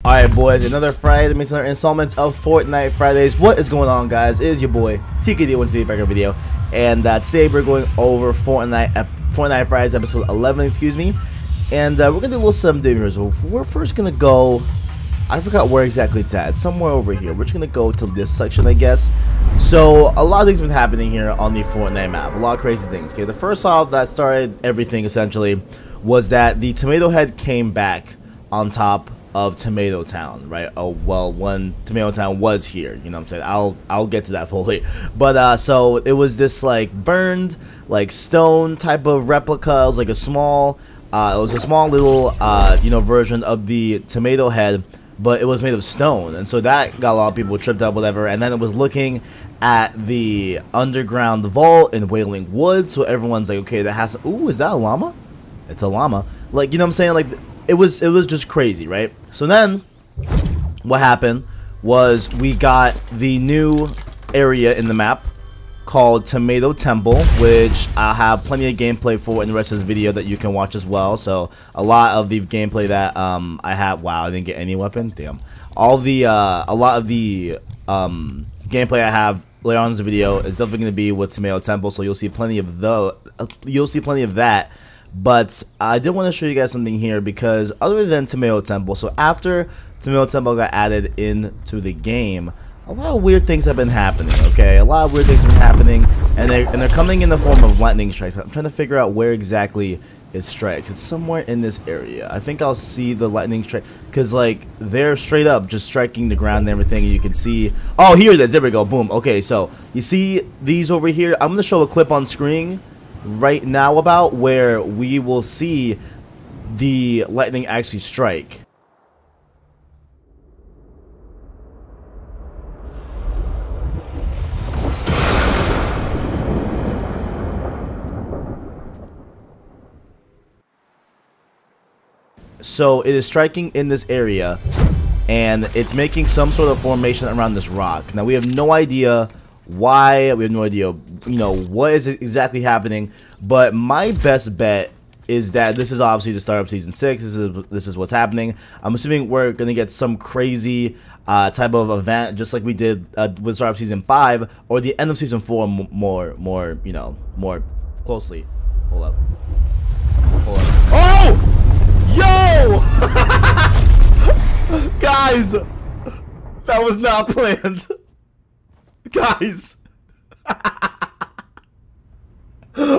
Alright boys, another Friday, that makes another installment of Fortnite Fridays. What is going on, guys? It is your boy TKD with the backer video, and today we're going over Fortnite Fridays episode 11, excuse me. And we're gonna do a little something here. So we're first gonna go, I forgot where exactly it's at. It's somewhere over here. We're just gonna go to this section, I guess. So a lot of things have been happening here on the Fortnite map. A lot of crazy things. Okay, the first off that started everything essentially was that the Tomato Head came back on top of Tomato Town, right? Oh well, when Tomato Town was here, you know what I'm saying? I'll get to that fully. But so it was this like burned like stone type of replica. It was like a small little you know, version of the Tomato Head, but it was made of stone, and so that got a lot of people tripped up, whatever. And then it was looking at the underground vault in Wailing Woods, so everyone's like, okay, that has to, ooh, is that a llama? It's a llama. Like, you know what I'm saying? Like, it was just crazy, right? So then what happened was we got the new area in the map called Tomato Temple, which I'll have plenty of gameplay for in the rest of this video that you can watch as well. So a lot of the gameplay that I have, wow, I didn't get any weapon, damn. All the a lot of the gameplay I have later on in this video is definitely going to be with Tomato Temple, so you'll see plenty of that. But I did want to show you guys something here, because other than Tomato Temple, so after Tomato Temple got added into the game, a lot of weird things have been happening, okay? A lot of weird things have been happening, and they're coming in the form of lightning strikes. I'm trying to figure out where exactly it strikes. It's somewhere in this area. I think I'll see the lightning strike, because like they're straight up just striking the ground and everything, and you can see, oh, here it is, there we go, boom. Okay, so you see these over here. I'm going to show a clip on screen right now about where we will see the lightning actually strike. So it is striking in this area, and it's making some sort of formation around this rock. Now we have no idea why, we have no idea, you know, what is exactly happening, but my best bet is that this is obviously the start of season 6. This is what's happening. I'm assuming we're gonna get some crazy type of event, just like we did with the start of season 5 or the end of season 4, more you know, more closely. Hold up. Oh, yo, guys, that was not planned. Guys,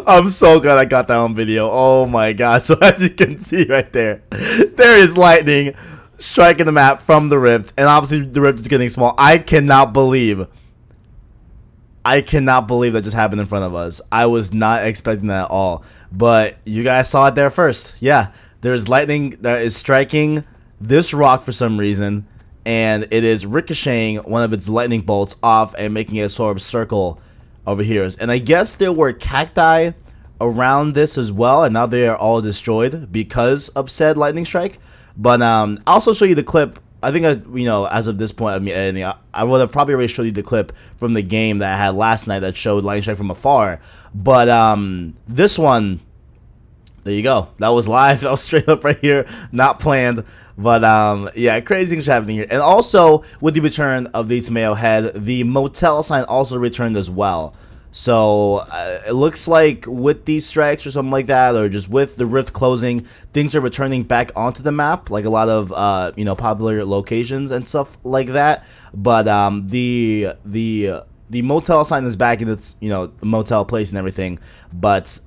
I'm so glad I got that on video. Oh my gosh. So as you can see right there, there is lightning striking the map from the rift, and obviously the rift is getting small. I cannot believe that just happened in front of us. I was not expecting that at all, but you guys saw it there first. Yeah, there's lightning that is striking this rock for some reason, and it is ricocheting one of its lightning bolts off and making a sort of circle over here. And I guess there were cacti around this as well, and now they are all destroyed because of said lightning strike. But I'll also show you the clip. I think, you know, as of this point of me editing, I would have probably already showed you the clip from the game that I had last night that showed lightning strike from afar. But this one, there you go. That was live. That was straight up right here, not planned. But yeah, crazy things happening here. And also with the return of the Tomato Head, the motel sign also returned as well. So it looks like with these strikes or something like that, or just with the rift closing, things are returning back onto the map, like a lot of you know, popular locations and stuff like that. But the motel sign is back in its, you know, motel place and everything, but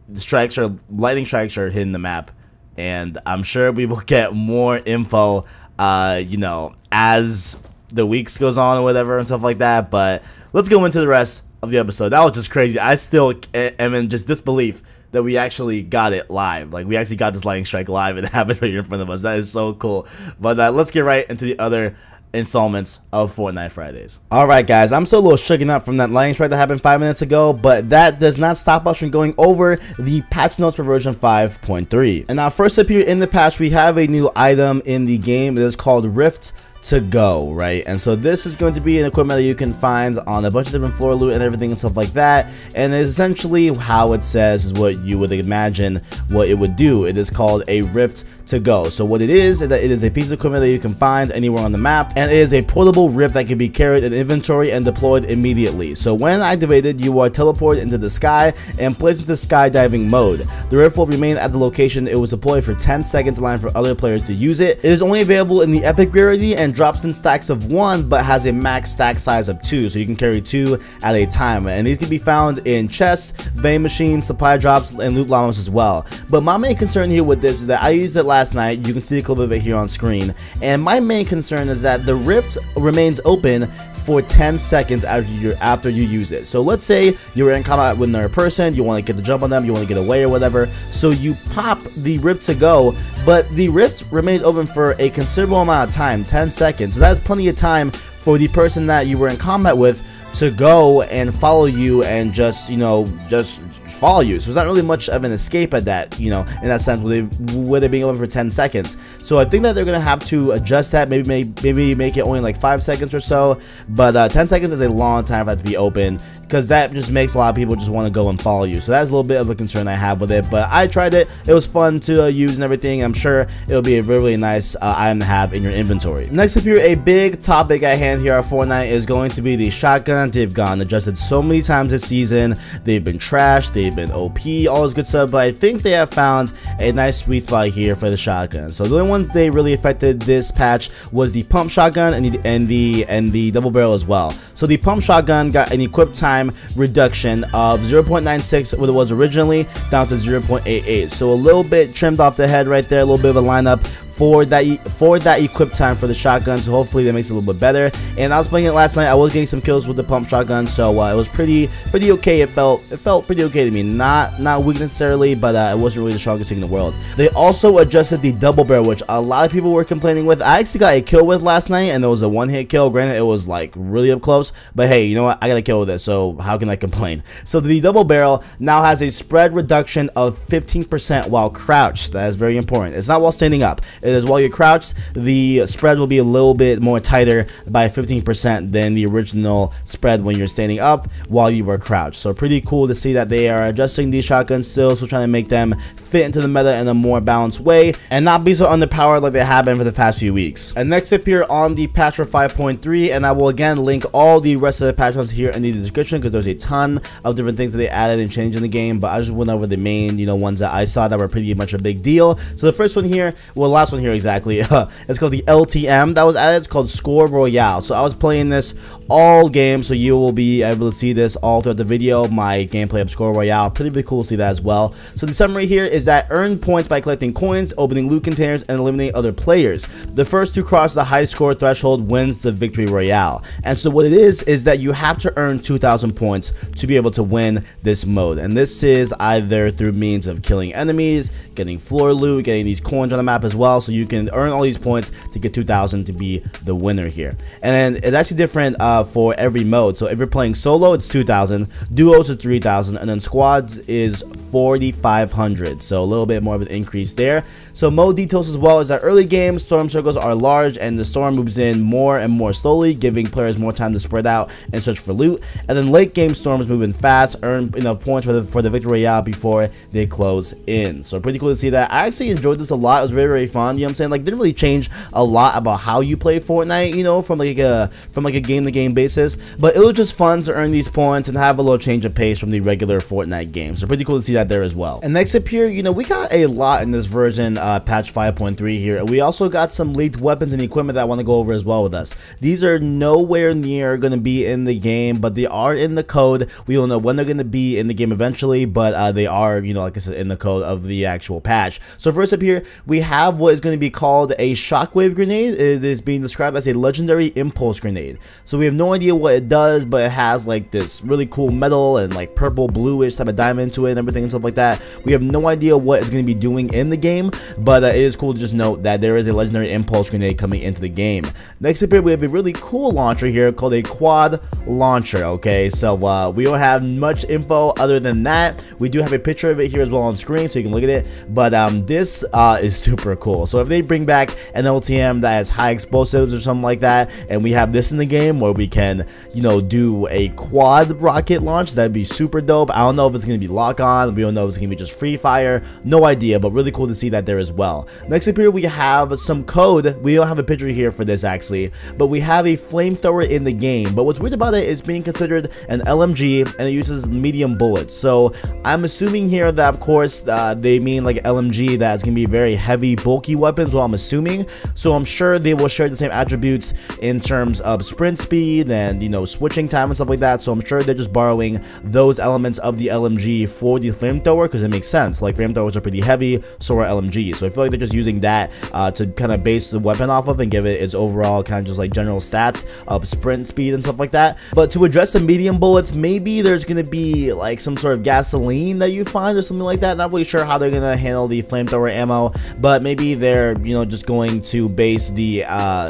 the lightning strikes are hitting the map. And I'm sure we will get more info, you know, as the weeks goes on or whatever and stuff like that. But let's go into the rest of the episode. That was just crazy. I still am in just disbelief that we actually got it live. Like, we actually got this lightning strike live and it happened right here in front of us. That is so cool. But let's get right into the other installments of Fortnite Fridays. Alright guys, I'm still a little shaken up from that lightning strike that happened 5 minutes ago, but that does not stop us from going over the patch notes for version 5.3. And now first up here in the patch, we have a new item in the game. It is called Rift to go, right? And so this is going to be an equipment that you can find on a bunch of different floor loot and everything and stuff like that, and essentially how it says is what you would imagine what it would do. It is called a rift to go. So what it is that it is a piece of equipment that you can find anywhere on the map, and it is a portable rift that can be carried in inventory and deployed immediately. So when activated, you are teleported into the sky and placed into skydiving mode. The rift will remain at the location it was deployed for 10 seconds, allowing for other players to use it. It is only available in the epic rarity and drops in stacks of 1, but has a max stack size of 2, so you can carry 2 at a time. And these can be found in chests, vending machines, supply drops, and loot llamas as well. But my main concern here with this is that I used it last night. You can see a clip of it here on screen, and my main concern is that the rift remains open for 10 seconds after you use it. So let's say you're in combat with another person, you want to get the jump on them, you want to get away or whatever, so you pop the rift to go, but the rift remains open for a considerable amount of time, 10 seconds. So that's plenty of time for the person that you were in combat with to go and follow you and just, you know, just follow you. So it's not really much of an escape at that, you know, in that sense, with it being open for 10 seconds. So I think that they're gonna have to adjust that, maybe make it only like 5 seconds or so, but 10 seconds is a long time for that to be open, because that just makes a lot of people just want to go and follow you. So that's a little bit of a concern I have with it, but I tried it. It was fun to use and everything. I'm sure it'll be a really nice item to have in your inventory. Next up here, a big topic at hand here at Fortnite is going to be the shotgun. They've gotten adjusted so many times this season. They've been trashed, they've been OP, all this good stuff, but I think they have found a nice sweet spot here for the shotgun. So the only ones they really affected this patch was the pump shotgun and the double barrel as well. So the pump shotgun got an equip time reduction of 0.96 what it was originally, down to 0.88. So a little bit trimmed off the head right there, a little bit of a lineup for that equip time for the shotgun. So hopefully that makes it a little bit better. And I was playing it last night. I was getting some kills with the pump shotgun, so it was pretty okay. It felt pretty okay to me. Not weak necessarily, but it wasn't really the strongest thing in the world. They also adjusted the double barrel, which a lot of people were complaining with. I actually got a kill with last night, and it was a one-hit kill. Granted, it was like really up close, but hey, you know what? I got a kill with it, so how can I complain? So the double barrel now has a spread reduction of 15% while crouched. That is very important. It's not while standing up. It is while you're crouched. The spread will be a little bit more tighter by 15% than the original spread when you're standing up while you were crouched. So pretty cool to see that they are adjusting these shotguns still, so trying to make them fit into the meta in a more balanced way and not be so underpowered like they have been for the past few weeks. And next up here on the patch for 5.3, and I will again link all the rest of the patch notes here in the description, because there's a ton of different things that they added and changed in the game, but I just went over the main, you know, ones that I saw that were pretty much a big deal. So the first one here, well, the last one here exactly, it's called the LTM that was added. It's called Score Royale. So I was playing this all game, so you will be able to see this all throughout the video, my gameplay of Score Royale. Pretty cool to see that as well. So the summary here is that earn points by collecting coins, opening loot containers, and eliminate other players. The first to cross the high score threshold wins the victory royale. And so what it is that you have to earn 2,000 points to be able to win this mode, and this is either through means of killing enemies, getting floor loot, getting these coins on the map as well, so you can earn all these points to get 2,000 to be the winner here. And then it's actually different for every mode. So if you're playing solo, it's 2,000, duos is 3,000, and then squads is 4,500. So a little bit more of an increase there. So mode details as well is that early game storm circles are large, and the storm moves in more and more slowly, giving players more time to spread out and search for loot. And then late game storms move in fast, earn enough points for the victory royale before they close in. So pretty cool to see that. I actually enjoyed this a lot. It was very fun. You know what I'm saying? Like, didn't really change a lot about how you play Fortnite, you know, from like a game to game basis, but it was just fun to earn these points and have a little change of pace from the regular Fortnite game. So pretty cool to see that there as well. And next up here, you know, we got a lot in this version, patch 5.3 here, and we also got some leaked weapons and equipment that I want to go over as well with us. These are nowhere near going to be in the game, but they are in the code. We don't know when they're going to be in the game eventually, but they are, you know, like I said, in the code of the actual patch. So first up here, we have what is going to be called a Shockwave Grenade. It is being described as a legendary impulse grenade. So we have no idea what it does, but it has like this really cool metal and like purple bluish type of diamond to it and everything and stuff like that. We have no idea what it's going to be doing in the game, but it is cool to just note that there is a legendary impulse grenade coming into the game. Next up here, we have a really cool launcher here called a quad launcher. Okay, so we don't have much info other than that. We do have a picture of it here as well on screen, so you can look at it, but this is super cool. So if they bring back an LTM that has high explosives or something like that, and we have this in the game where we can, you know, do a quad rocket launch, that'd be super dope. I don't know if it's going to be lock on, we don't know if it's going to be just free fire, no idea, but really cool to see that there as well. Next up here we have some code. We don't have a picture here for this actually, but we have a flamethrower in the game. But what's weird about it is being considered an LMG and it uses medium bullets. So I'm assuming here that of course they mean like LMG, that's going to be very heavy bulky weapons, well I'm assuming. So I'm sure they will share the same attributes in terms of sprint speed and, you know, switching time and stuff like that. So I'm sure they're just borrowing those elements of the LMG for the flamethrower, because it makes sense. Like flamethrowers are pretty heavy, so are LMG. So I feel like they're just using that to kind of base the weapon off of and give it its overall kind of just like general stats of sprint speed and stuff like that. But to address the medium bullets, maybe there's going to be like some sort of gasoline that you find or something like that. Not really sure how they're going to handle the flamethrower ammo, but maybe they're, you know, just going to base the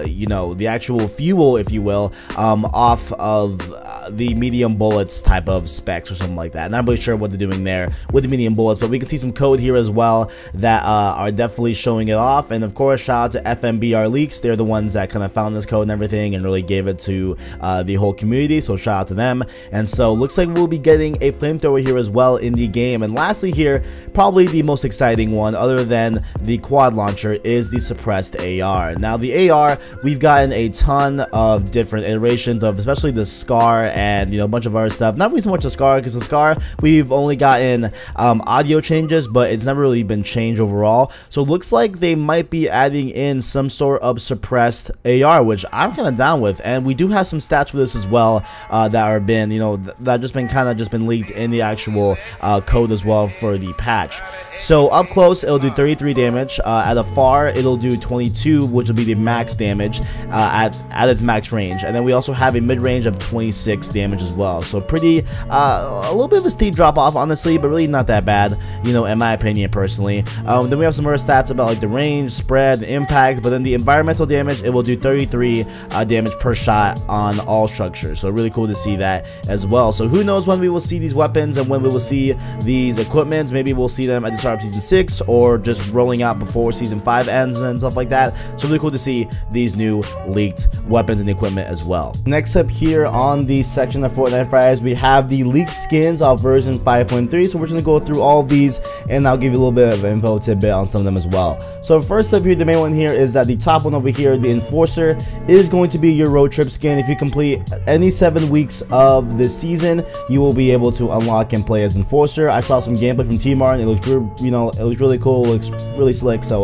you know, the actual fuel, if you will, off of the medium bullets type of specs or something like that. Not really sure what they're doing there with the medium bullets, but we can see some code here as well that are definitely showing it off. And of course, shout out to FMBR Leaks. They're the ones that kind of found this code and everything and really gave it to the whole community, so shout out to them. And so looks like we'll be getting a flamethrower here as well in the game. And lastly here, probably the most exciting one other than the quad launcher is the suppressed AR. Now the AR, we've gotten a ton of different iterations of, especially the Scar and, you know, a bunch of other stuff. Not really so much the Scar, because the Scar we've only gotten audio changes, but it's never really been changed overall. So it looks like they might be adding in some sort of suppressed AR, which I'm kind of down with. And we do have some stats for this as well that are been, you know, that just been kind of just been leaked in the actual code as well for the patch. So up close it'll do 33 damage, at a far it'll do 22, which will be the max damage at its max range. And then we also have a mid range of 26 damage as well. So pretty a little bit of a steep drop off honestly, but really not that bad, you know, in my opinion personally. Then we have some more stats about like the range, spread, impact, but then the environmental damage, it will do 33 damage per shot on all structures. So really cool to see that as well. So who knows when we will see these weapons and when we will see these equipments. Maybe we'll see them at the start of season 6 or just rolling out before season 5 ends and stuff like that. So really cool to see these new leaked weapons and equipment as well. Next up here on the section of Fortnite Fridays, we have the leaked skins of version 5.3. So we're just gonna go through all of these and I'll give you a little bit of info tidbit on some of them as well. So first up here, the main one here is that the top one over here, the Enforcer, is going to be your road trip skin. If you complete any 7 weeks of this season, you will be able to unlock and play as Enforcer. I saw some gameplay from T-Martin. It looks, you know, it looks really cool, looks really slick. So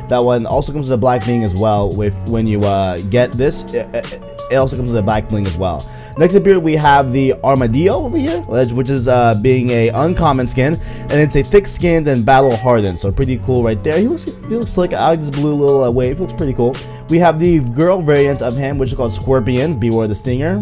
that one also comes with a black bling as well. With when you get this, it also comes with a black bling as well. Next up here we have the Armadillo over here, which is being a uncommon skin, and it's a thick skinned and battle hardened, so pretty cool right there. He looks slick. I like this blue little wave, looks pretty cool. We have the girl variant of him, which is called Scorpion, Beware the Stinger,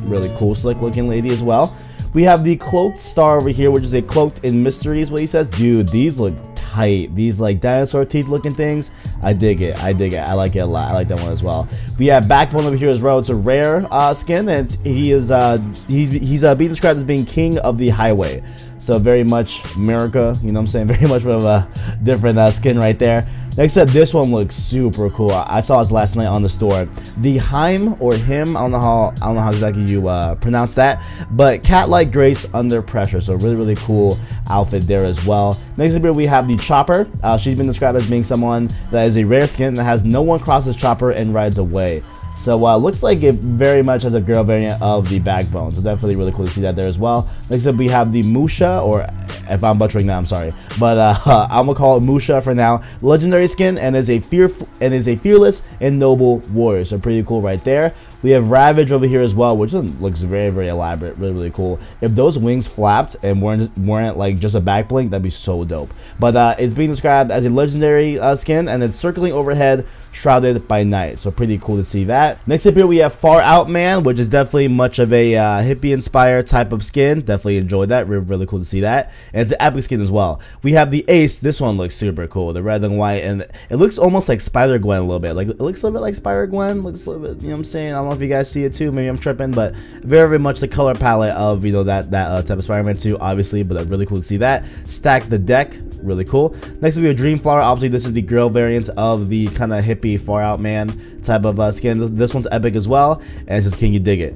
really cool slick looking lady as well. We have the cloaked star over here, which is a cloaked in mystery is what he says. Dude, these look tight. These like dinosaur teeth looking things, I dig it. I like it a lot. I like that one as well. We have Backbone over here as well. It's a rare skin, and he's being described as being king of the highway. So very much America, you know what I'm saying? Very much of a different skin right there. Next up, this one looks super cool. I saw this last night on the store. The Heim or him, I don't know how exactly you pronounce that, but cat-like grace under pressure. So really cool outfit there as well. Next up here we have the Chopper. She's been described as being someone that is a rare skin that has no one crosses Chopper and rides away. So looks like it very much has a girl variant of the Backbone. So definitely really cool to see that there as well. Next up we have the Musha, or if I'm butchering that, I'm sorry, but I'm gonna call it Musha for now. Legendary skin, and is a fearless and noble warrior. So pretty cool right there. We have Ravage over here as well, which looks very elaborate, really cool. If those wings flapped and weren't like just a back blink, that'd be so dope. But it's being described as a legendary skin, and it's circling overhead, shrouded by night. So pretty cool to see that. Next up here we have Far Out Man, which is definitely much of a hippie inspired type of skin. Definitely enjoyed that. Really cool to see that. And it's an epic skin as well. We have the Ace. This one looks super cool. The red and white, and it looks almost like Spider-Gwen a little bit. Like it looks a little bit like Spider-Gwen. Looks a little bit, you know what I'm saying? I don't know if you guys see it too. Maybe I'm tripping, but very much the color palette of, you know, that type of Spider-Man too, obviously. But really cool to see that. Stack the Deck. really cool. Next we have Dreamflower. Obviously this is the girl variant of the kind of hippie far out man type of skin. This one's epic as well, and it says, can you dig it?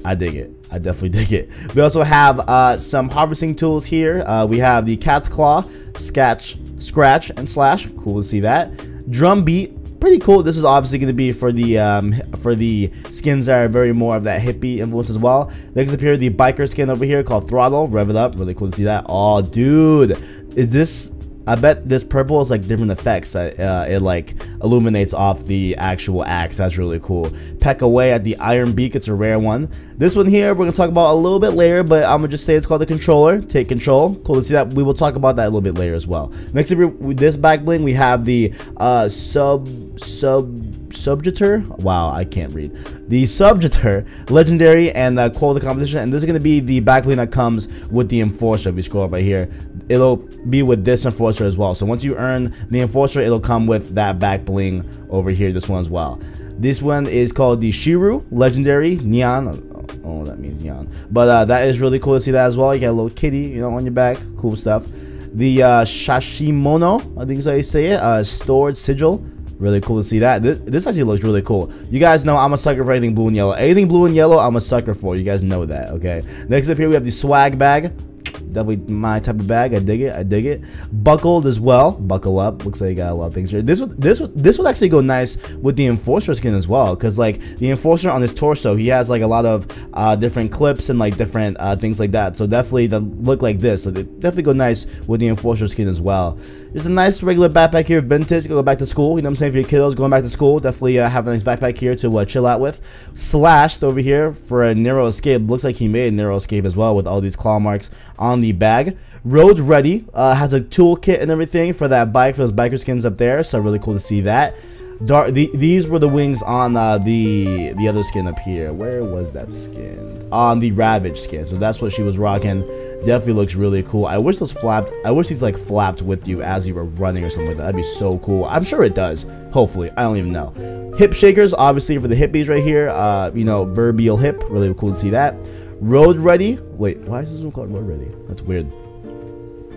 I dig it. I definitely dig it. We also have some harvesting tools here. We have the Cat's Claw, Scratch, and Slash. Cool to see that. Drum Beat, pretty cool. This is obviously going to be for the skins that are very more of that hippie influence as well. Next up here, the biker skin over here called Throttle. Rev it up. Really cool to see that. Oh, dude, is this? I bet this purple is like different effects. It like illuminates off the actual axe. That's really cool. Peck away at the iron beak. It's a rare one. This one here we're gonna talk about a little bit later, but I'm gonna just say it's called the controller. Take control. Cool to see that. We will talk about that a little bit later as well. Next up here, with this back bling, we have the Subjutor. Wow, I can't read. The Subjutor, legendary and quality competition, and this is gonna be the back bling that comes with the Enforcer. If you scroll up right here, it'll be with this Enforcer as well. So once you earn the Enforcer, it'll come with that back bling over here. This one as well. This one is called the Shiru, legendary neon. Oh, that means neon. But that is really cool to see that as well. You got a little kitty, you know, on your back. Cool stuff. The Shashimono, I think is how you say it. Stored sigil. Really cool to see that. This actually looks really cool. You guys know I'm a sucker for anything blue and yellow. Anything blue and yellow, I'm a sucker for. You guys know that, okay? Next up here, we have the swag bag. Definitely my type of bag. I dig it. I dig it. Buckled as well. Buckle up. Looks like you got a lot of things here. This would actually go nice with the Enforcer skin as well, because like the Enforcer on his torso, he has like a lot of different clips and like different things like that. So definitely the look like this. So they definitely go nice with the Enforcer skin as well. There's a nice regular backpack here, vintage. Go back to school. You know what I'm saying? For your kiddos going back to school, definitely have a nice backpack here to chill out with. Slashed over here for a narrow escape. Looks like he made a narrow escape as well with all these claw marks on the bag. Road Ready has a toolkit and everything for that bike, for those biker skins up there. So really cool to see that. These were the wings on the other skin up here. Where was that skin? On the Ravage skin. So that's what she was rocking. Definitely looks really cool. I wish those flapped. I wish these like flapped with you as you were running or something like that. That'd be so cool. I'm sure it does. Hopefully, I don't even know. Hip shakers, obviously for the hippies right here. You know, verbial hip. Really cool to see that. Road Ready. Wait, why is this one called Road Ready? That's weird.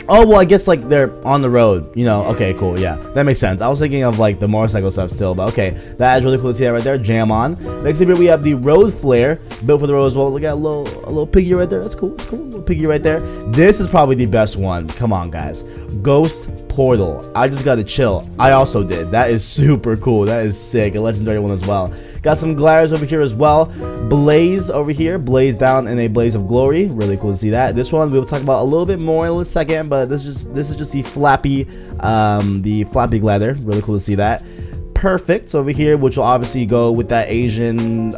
Oh, well, I guess like they're on the road, you know. Okay, cool, yeah, that makes sense. I was thinking of like the motorcycle stuff still, but okay, that is really cool to see that right there. Jam on. Next up here we have the Road Flare, built for the road as well. Look at a little piggy right there. That's cool. It's cool. A little piggy right there. This is probably the best one. Come on, guys. Ghost Portal. I just gotta chill. I also did. That is super cool. That is sick. A legendary one as well. Got some gliders over here as well. Blaze over here. Blaze down in a blaze of glory. Really cool to see that. This one we will talk about a little bit more in a second, but this is just the flappy glider. Really cool to see that. Perfect over here, which will obviously go with that Asian,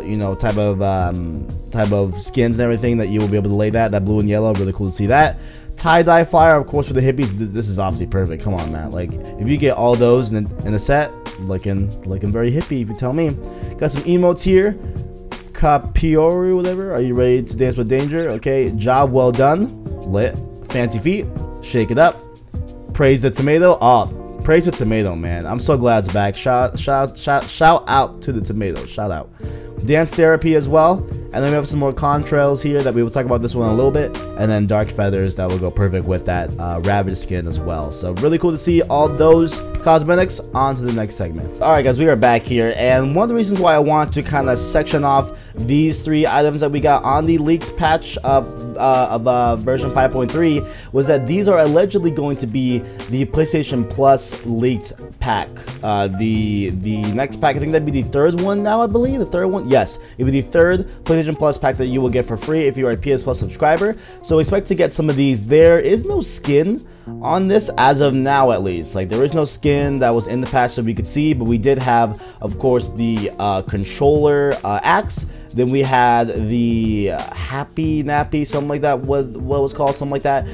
you know, type of skins and everything that you will be able to lay that blue and yellow. Really cool to see that. Tie-dye fire, of course, for the hippies. This is obviously perfect. Come on, man. Like, if you get all those in a set, looking very hippie, if you tell me. Got some emotes here. Capiori, whatever. Are you ready to dance with danger? Okay. Job well done. Lit. Fancy feet. Shake it up. Praise the tomato. Oh, praise the tomato, man. I'm so glad it's back. Shout out to the tomato. Shout out. Dance therapy as well. And then we have some more contrails here that we will talk about this one in a little bit. And then dark feathers that will go perfect with that Ravage skin as well. So really cool to see all those cosmetics. On to the next segment. Alright guys, we are back here. And one of the reasons why I want to kind of section off these 3 items that we got on the leaked patch of version 5.3 was that these are allegedly going to be the PlayStation Plus leaked pack. The next pack, I think that'd be the 3rd one now, I believe. The 3rd one? Yes. It would be the 3rd PlayStation Plus pack that you will get for free if you are a PS Plus subscriber. So expect to get some of these. There is no skin on this as of now, at least. Like, there is no skin that was in the patch that we could see, but we did have, of course, the controller axe. Then we had the Happy Nappy, something like that. What was called, something like that.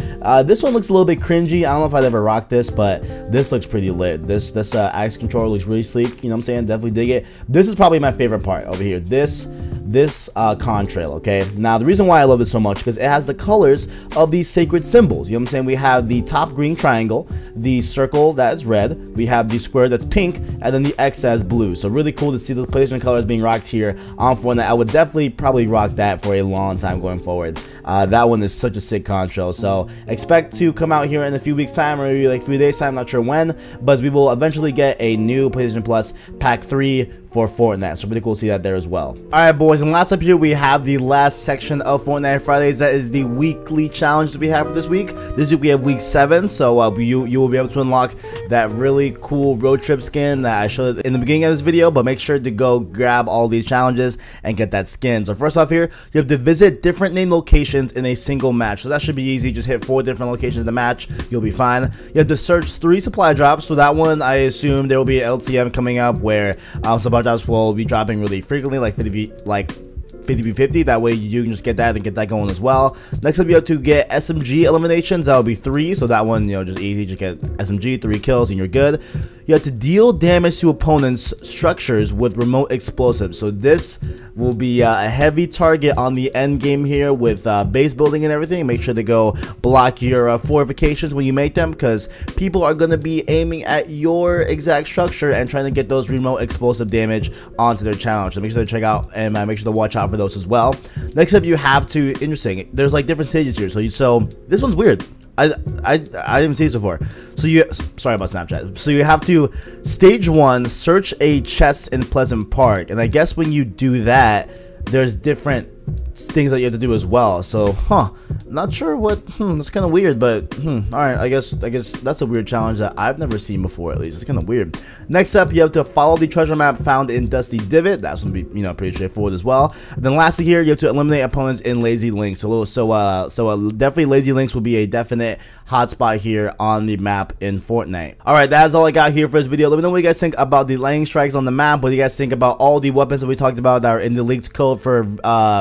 This one looks a little bit cringy. I don't know if I'd ever rock this, but this looks pretty lit. This axe controller looks really sleek. You know what I'm saying? Definitely dig it. This is probably my favorite part over here. This this contrail, okay? Now, the reason why I love this so much because it has the colors of these sacred symbols. You know what I'm saying? We have the top green triangle, the circle that's red, we have the square that's pink, and then the X that's blue. So really cool to see the placement colors being rocked here on Fortnite. I would definitely probably rock that for a long time going forward. That one is such a sick contrail. So expect to come out here in a few weeks time, or maybe like a few days time, not sure when, but we will eventually get a new PlayStation Plus Pack 3 for Fortnite, so pretty cool to see that there as well. Alright boys, and last up here we have the last section of Fortnite Fridays. That is the weekly challenge that we have for this week. This week we have week 7, so you will be able to unlock that really cool road trip skin that I showed in the beginning of this video, but make sure to go grab all these challenges and get that skin. So first off here, you have to visit different named locations in a single match, so that should be easy. Just hit 4 different locations in the match, you'll be fine. You have to search 3 supply drops, so that one I assume there will be an LTM coming up where supply drops will be dropping really frequently, like 50v50. That way you can just get that and get that going as well. Next up, you have to get SMG eliminations. That will be 3, so that one, you know, just easy. Just get SMG, 3 kills, and you're good. You have to deal damage to opponents' structures with remote explosives. So this will be a heavy target on the end game here with base building and everything. Make sure to go block your fortifications when you make them, because people are going to be aiming at your exact structure and trying to get those remote explosive damage onto their challenge. So make sure to check out and make sure to watch out for those as well. Next up, you have to, interesting, there's like different stages here. So this one's weird. I didn't see this before. So sorry about Snapchat. So you have to, stage 1, search a chest in Pleasant Park, and I guess when you do that, there's different things that you have to do as well. So not sure what, it's kind of weird, but all right, I guess that's a weird challenge that I've never seen before. At least it's kind of weird. Next up, you have to follow the treasure map found in Dusty Divet. That's gonna be, you know, pretty straightforward as well. And then lastly here, you have to eliminate opponents in Lazy Links. So definitely Lazy Links will be a definite hotspot here on the map in Fortnite. All right, that's all I got here for this video. Let me know what you guys think about the lightning strikes on the map. What do you guys think about all the weapons that we talked about that are in the leaked code for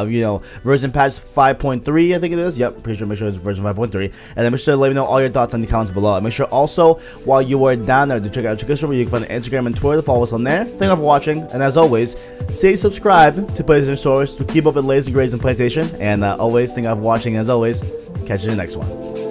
you know, version patch 5.3, I think it is. Yep, pretty sure. Make sure it's version 5.3, and then make sure to let me know all your thoughts in the comments below. And make sure also, while you are down there, to check out Chicken where you can find Instagram and Twitter to follow us on there. Thank you for watching, and as always, stay subscribed to PlayStation Source to keep up with latest grades in PlayStation. And always, thank you for watching, and as always, catch you in the next one.